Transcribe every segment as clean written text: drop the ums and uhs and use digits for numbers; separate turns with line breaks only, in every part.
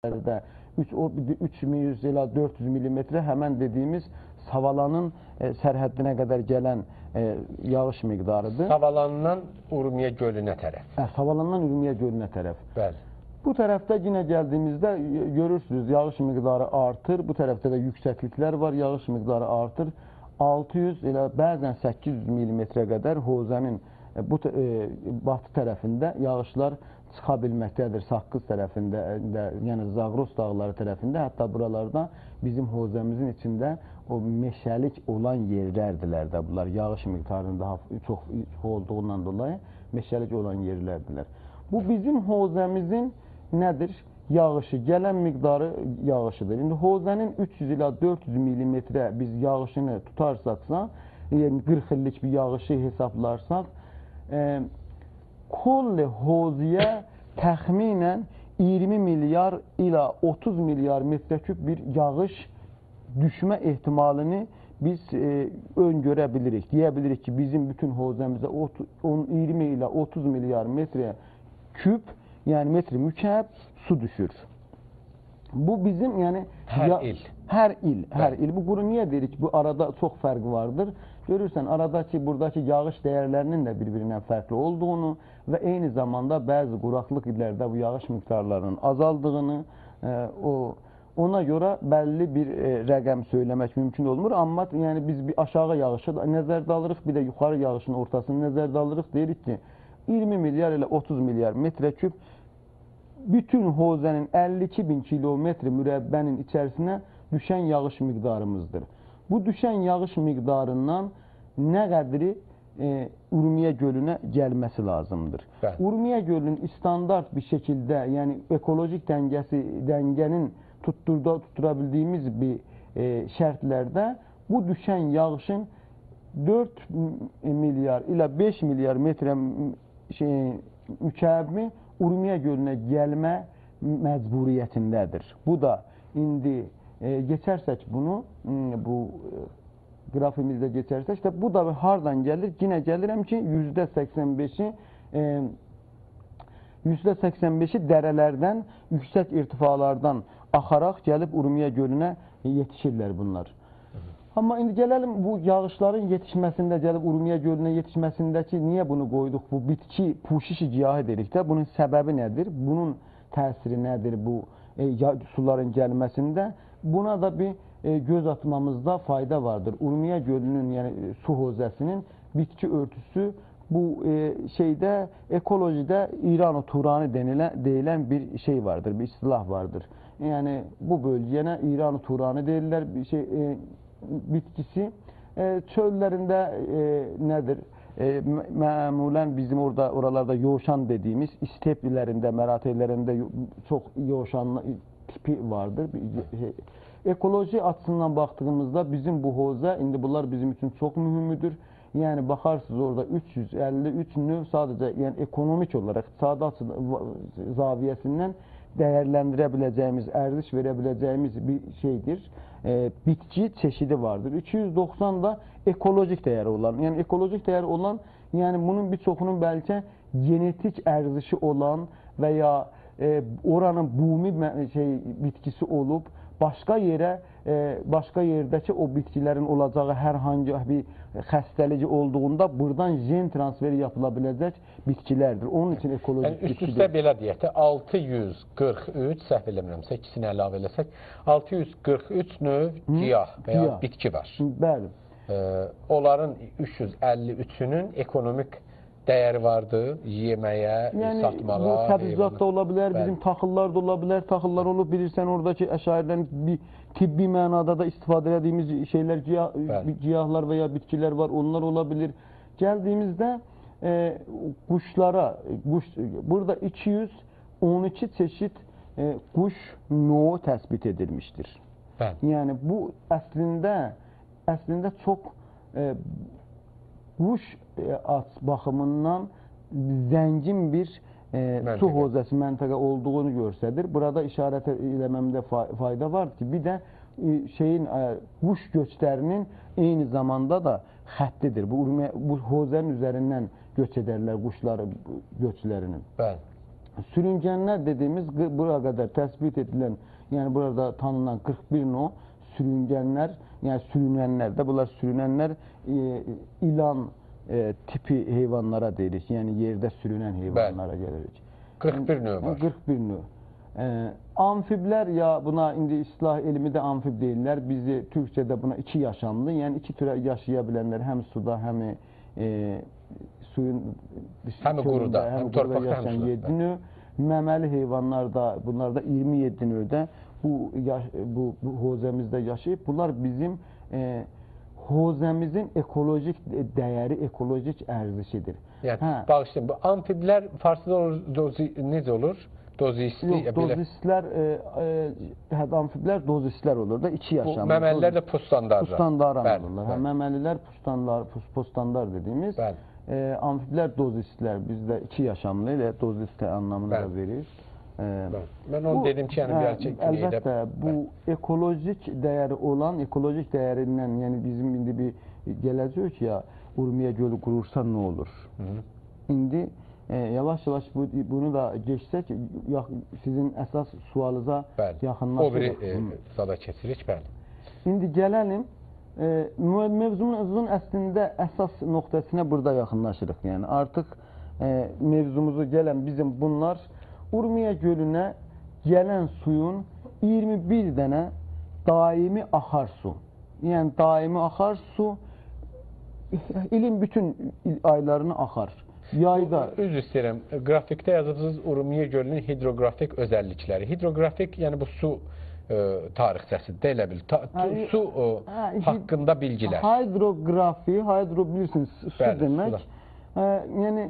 də 300 ilə 400 millimetrə həmən dediyimiz Savalanın sərhəddinə qədər gələn yağış miqdarıdır.
Savalandan Urmiya gölünə tərəf.
Savalandan Urmiya gölünə tərəf.
Bəli.
Bu tərəfdə yenə gəldiyimizdə görürsünüz, yağış miqdarı artır. Bu tərəfdə də yüksəkliklər var, yağış miqdarı artır. 600 ilə bəzən 800 millimetrə qədər Hozənin batı tərəfində yağışlar çıxa bilməkdədir. Saqqız tərəfində, yəni Zaqros dağları tərəfində, hətta buralarda bizim Hozəmizin içində o meşəlik olan yerlərdirlər də bunlar. Yağış miqdarının daha çox olduğundan dolayı meşəlik olan yerlərdilər. Bu bizim Hozəmizin nədir? Yağışı, gələn miqdarı yağışıdır. İndi Hozənin 300 ilə 400 millimetrə biz yağışını tutarsaqsa, yəni 40 illik bir yağışı hesablarsaq, Kolli Hoziyə təxminən 20 milyar ilə 30 milyar metrəküp bir yağış düşmə ehtimalini biz öngörə bilirik. Deyə bilirik ki, bizim bütün Hozəmizə 20 ilə 30 milyar metre küp, yəni metr mükəb su düşür. Bu bizim, yəni
hər il.
Hər il. Bu quru niyə deyirik? Bu arada çox fərq vardır. Görürsən, buradakı yağış dəyərlərinin də bir-birindən fərqli olduğunu və eyni zamanda bəzi quraqlıq illərdə bu yağış miqdarlarının azaldığını, ona görə bəlli bir rəqəm söyləmək mümkün olmur. Amma yəni, biz bir aşağı yağışı nəzərdə alırıq, bir də yuxarı yağışın ortasını nəzərdə alırıq. Deyirik ki, 20 milyar ilə 30 milyar metreküp bütün Hozənin 52 bin kilometr mürəbbənin içərisinə düşən yağış miqdarımızdır. Bu düşən yağış miqdarından nə qədri Urmiya gölünə gəlməsi lazımdır. Urmiya gölünün standart bir şəkildə, yəni ekolojik dəngənin tuttura bildiyimiz bir şərtlərdə bu düşən yağışın 4 milyar ilə 5 milyar metrə mükəbi Urmiya gölünə gəlmə məcburiyyətindədir. Bu da indi geçersek bunu, bu qrafimizdə geçersek de bu da hardan gəlir? Yine gəlirəm ki, %85'i dərələrdən, yüksək irtifalardan axaraq gəlib Urmiya gölünə yetişirlər bunlar. Amma indi gələlim bu yağışların yetişməsində, gəlib Urmiya gölünə yetişməsindəki niyə bunu qoyduq? Bu bitki puşişi giyahı dedik də, bunun səbəbi nədir? Bunun təsiri nədir bu suların gəlməsində? Buna da bir göz atmamızda fayda vardır. Urmiya gölünün, yəni su hozəsinin bitki örtüsü bu şeydə, ekolojide İran-Turani deyilən bir şey vardır, bir istilah vardır. Yəni bu bölgəyə İran-Turani deyirlər, bir şey bitkisi. Çöllərində nədir? Məmulən bizim oralarda yoğuşan dediğimiz istep illərində, mərateylərində çox yoğuşan tipi vardır. Ekoloji açısından baktığımızda bizim bu hozə, indi bunlar bizim için çok mühümdür. Yani bakarsınız orada 353 növ sadece yani ekonomik olarak iqtisadi zaviyesinden değerlendirebileceğimiz, ərziş verebileceğimiz bir şeydir. Bitki çeşidi vardır. 290 da ekolojik değeri olan. Yani ekolojik değeri olan, yani bunun birçoğunun belki genetik ərzişi olan veya oranın bumi bitkisi olup başka yerdeki o bitkilerin olacağı herhangi bir xəstəlik olduğunda buradan gen transferi yapılabilecek bitkilerdir. Onun için ekolojik
bitkidir. Üst-üstə belə deyək də 643, səhv eləmirəmsə, ikisini əlavə eləsək, 643 növ giyah və ya bitki var.
Bəli.
Onların 353'ünün ekonomik dəyəri vardır, yeməyə, satmağa.
Bu təbizat da ola bilər, bizim taxıllar da ola bilər, taxıllar olub, bilirsən oradakı əşairlərin bir tibbi mənada da istifadə edədiyimiz şeylər, giyahlar və ya bitkilər var, onlar ola bilir. Gəldiyimizdə quşlara, burada 212 çeşit quş növü təsbit edilmişdir. Yəni bu əslində çox quş baxımından zəngin bir su hozəsi məntəqə olduğunu göstərir. Burada işarət eləməmdə fayda var ki, bir də quş göçlərinin eyni zamanda da xəttidir. Bu hozənin üzərindən göç edərlər quşları göçlərinin. Sürüngenler dediğimiz buraya kadar tespit edilen, yani burada tanınan 41 növ sürüngenler, yani sürünenler de, bunlar sürünenler ilan tipi hayvanlara deyirik. Yani yerde sürünen hayvanlara gelirik.
41 növ var.
41 növ. Amfibler, ya buna indi islah elmi de amfib deyirlər. Bizi Türkçədə buna iki yaşamlı, yəni iki türə yaşaya bilənlər, həm suda, həm suyun
həm quruda, həm torpaqda, həm suda.
7 növ. Məməli heyvanlarda, bunlarda 27 növdə bu hozəmizdə yaşayıb. Bunlar bizim hozəmizin ekolojik dəyəri, ekolojik ərzişidir.
Yəni, bağışlayın, bu amfiblər farsda necə olur? Dozistli?
Yox, dozistlər, amfiblər dozistlər olur da, iki yaşamlı.
Bu məməlilər də pustandarlar.
Pustandaran olurlar. Məməlilər postandar dediğimiz, amfiblər dozistlər, bizdə iki yaşamlı ilə dozist anlamını da verir.
Mən onu dedim ki, yəni gerçəkliyi də...
Əlbəttə, bu ekolojik dəyəri olan, ekolojik dəyərindən, yəni bizim indi bir gələcək ki, ya Urmiya gölü qurursa nə olur? İndi yavaş-yavaş bunu da geçsək, sizin əsas sualınıza yaxınlaşırıq.
O biri zada keçirik, bəli.
İndi gələlim, mövzumuzun əslində əsas nöqtəsinə burada yaxınlaşırıq. Yəni artıq mövzumuzu gələn bizim bunlar, Urmiya gölünə gələn suyun 21 dənə daimi axar su. Yəni daimi axar su ilin bütün aylarını axar. Yayda...
Üzr istəyirəm, qrafikdə yazırsınız Urmiya gölünün hidroqrafik özəllikləri. Hidroqrafik, yəni bu su tarixçəsidir, elə bil. Su haqqında bilgilər.
Hidroqrafi, bilirsiniz, su demək. Yəni,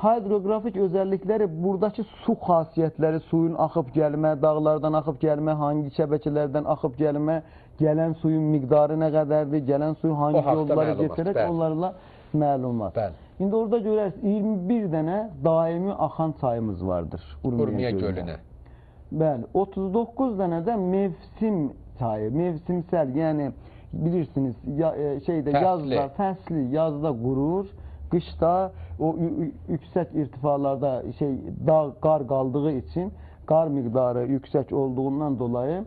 hidroqrafik özəllikləri, buradakı su xasiyyətləri, suyun axıb gəlmə, dağlardan axıb gəlmə, hangi şəbəkələrdən axıb gəlmə, gələn suyun miqdarı nə qədərdir, gələn suyu hangi yolları getirək, onlarla məlumat. İndi orada görərsiniz, 21 dənə daimi axan çayımız vardır
Urmiya gölünə.
Bəli, 39 dənə də mevsim çayı, mevsimsel, yəni bilirsiniz, yazda, fəsli, yazda qurur, qışda o yüksək irtifalarda dağ, qar qaldığı için, qar miqdarı yüksək olduğundan dolayı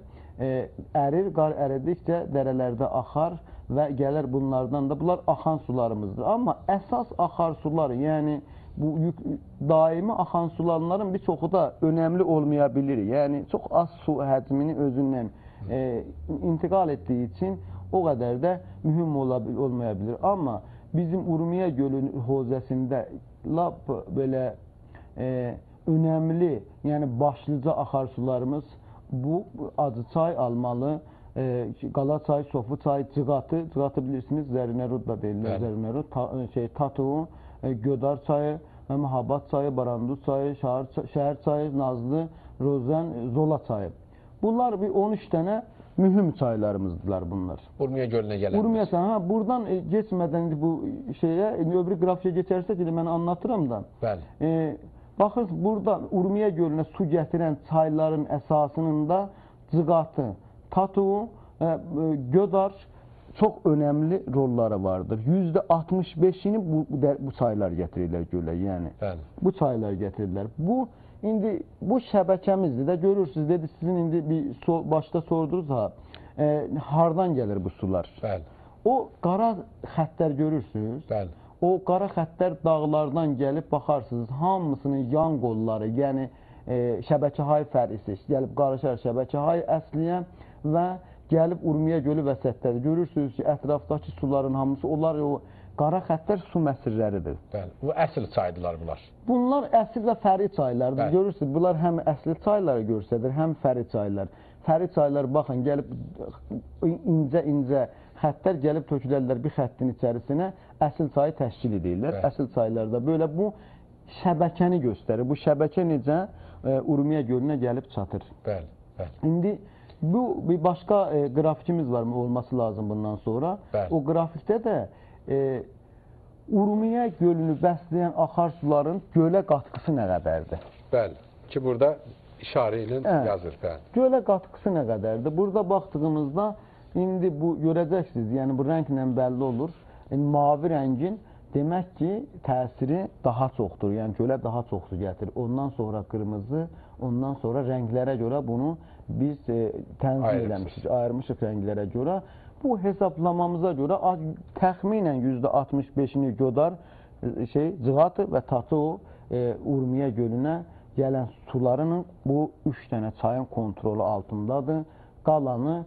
ərir, qar əridikcə dərələrdə axar və gələr bunlardan da, bunlar axan sularımızdır. Amma əsas axar sular, yəni bu daimi axan sularların bir çoxu da önəmli olmaya bilir. Yəni çox az su həcmini özündən intiqal etdiyi üçün o qədər də mühüm olmaya bilir. Amma bizim Urmiya gölünün hozəsində lap belə önəmli, yəni başlıca axar sularımız bu Acıçay, Almalı, Qalaçay, Sofuçay, Cığatı bilirsiniz, Zərinərud da deyirlər, Zərinərud, Tatu, Gödar çayı, Mahabat çayı, Baranduz çayı, Şəhər çayı, Nazlı, Rozen, Zola çayı. Bunlar bir 13 dənə mühüm çaylarımızdılar bunlar.
Urmiya gölünə gələn.
Urmiya çayı, buradan geçmədən bu şeyə, öbür qrafiyə geçərsək, mən anlatıram da.
Bəli.
Baxın, burada Urmiya gölünə su gətirən çayların əsasının da Cığatı, Tatu, Gödar çox önəmli rolları vardır. %65'ini bu çaylar gətirirlər gölə, yəni.
Bəli.
Bu çaylar gətirirlər. İndi bu şəbəkəmizdir də, görürsünüz, dedi, sizin indi bir başda sordunuz ha, hardan gəlir bu sular?
Bəli.
O qara xəttlər görürsünüz.
Bəli.
O qara xəttlər dağlardan gəlib baxarsınız, hamısının yan qolları, yəni Şəbəkəhay fərisi, gəlib qarışar Şəbəkəhay əsliyən və gəlib Urmiya gölü vəsətdədir. Görürsünüz ki, ətrafdakı suların hamısı, onlar o qara xəttlər su məsirləridir.
Bəli, bu əsl çaydılar bunlar.
Bunlar əsl və fəri çaylardır. Görürsünüz, bunlar həm əsl çayları göstərir, həm fəri çaylar. Fəri çaylar, baxın, gəlib incə xəttlər gəlib tökülərlər bir xəttin içərisinə, əsl çayı təşkil edirlər. Əsl çaylarda belə bu şəbəkəni göstərir. Bu şəbəkə necə Urmiya gölünə gəlib çatır.
Bəli, bəli.
İndi bu bir başqa qrafikimiz var olması lazım bundan sonra.
Bəli.
O qrafikdə də Urmiya gölünü bəsləyən axar suların gölə qatqısı nə qədərdir?
Bəli, ki burada işarə ilə yazır. Bəli.
Gölə qatqısı nə qədərdir? Burada baxdığımızda indi bu görəcəksiniz, yəni bu rənglə bəlli olur. Mavi rəngin demək ki, təsiri daha çoxdur. Yəni gölə daha çox su gətirir. Ondan sonra qırmızı, ondan sonra rənglərə görə bunu biz tənzim eləmişik, ayırmışıq rənglərə görə. Bu hesablamamıza görə təxminən %65-ini Gödar, Cığatı və Tatı Urmiya gölünə gələn sularının bu 3 dənə çayın kontrolu altındadır. Qalanı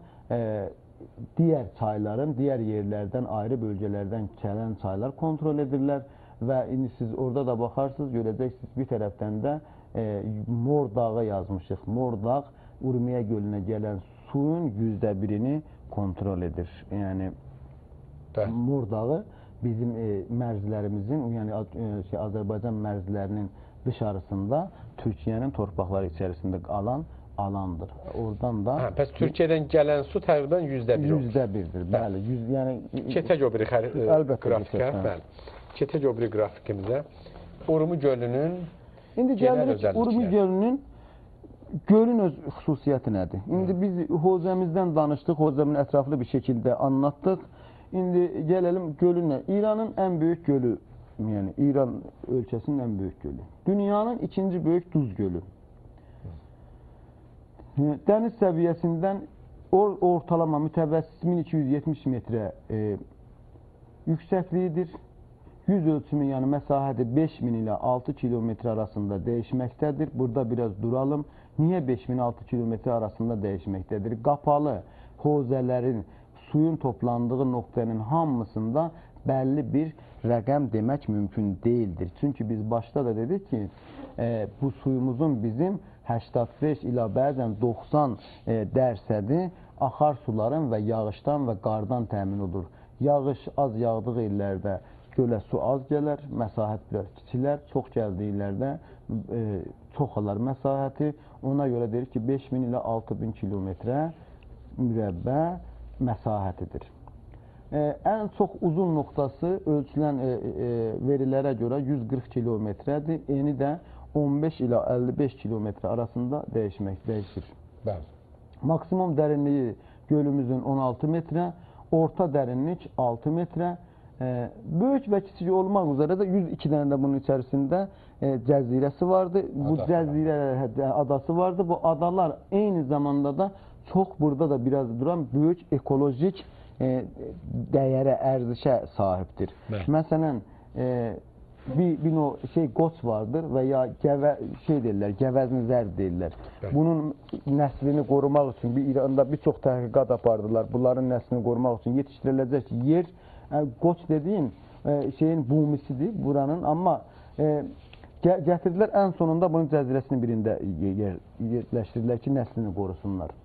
digər çayların, digər yerlərdən, ayrı bölgələrdən gələn çaylar kontrol edirlər və indi siz orada da baxarsınız, görəcəksiniz bir tərəfdən də Mor dağı yazmışıq. Mor dağ Urmiya gölünə gələn suyun %1-ini kontrol edir. Yəni Mor dağı bizim mərzlərimizin, yəni Azərbaycan mərzlərinin dışarısında Türkiyənin torpaqları içərisində qalan alandır. Oradan da...
Bəs Türkiyədən gələn su təqribən %1 olur.
%1-dir, bəli.
Keçək o biri qrafikə. Keçək o biri qrafikimizə. Urmi gölünün genel özəllikləri.
Urmi gölün öz xüsusiyyəti nədir? İndi biz hozəmizdən danışdıq, hozəmin ətraflı bir şəkildə anlatdıq. İndi gələlim gölünə. İranın ən böyük gölü, yəni İran ölkəsinin ən böyük gölü. Dünyanın ikinci böyük duz gölü. Dəniz səviyyəsindən ortalama mütəvəssit 1270 metrə yüksəkliyidir. Yüz ölçümü, yəni məsahəti 5000 ilə 6 kilometr arasında dəyişməkdədir. Burada biraz duralım. Niyə 5000-6 kilometr arasında dəyişməkdədir? Qapalı hozələrin, suyun toplandığı nöqtənin hamısında bəlli bir rəqəm demək mümkün deyildir. Çünki biz başda da dedik ki, bu suyumuzun bizim 85 ilə bəzən 90 dərsədi axar suların və yağışdan və qardan təmin olur. Yağış az yağdığı illərdə gölə su az gələr, məsahət biraz kiçilər, çox gəldiyi illərdə çoxalar məsahəti. Ona görə deyirik ki, 5000 ilə 6000 kilometrə mürəbbə məsahətidir. Ən çox uzun nöqtəsi ölçülən verilərə görə 140 kilometrədir. Eni də 15 ilə 55 kilometr arasında dəyişir. Maksimum dərinliyi gölümüzün 16 metrə, orta dərinlik 6 metrə, böyük və kiçik olmaq üzrə də 102 dənə də bunun içərisində cəzirəsi vardı. Bu cəzirə adası vardı. Bu adalar eyni zamanda da çox burada da biraz duran böyük ekolojik dəyərə, ərzişə sahibdir. Məsələn, bir qoç vardır və ya gəvəzni zərb deyirlər. Bunun nəslini qorumaq üçün İranda bir çox təhqiqat apardılar. Bunların nəslini qorumaq üçün yetişdiriləcək yer, qoç dediyin şeyin bumisidir buranın, amma gətirdilər ən sonunda bunun cəzirəsinin birində yerləşdirdilər ki, nəslini qorusunlar.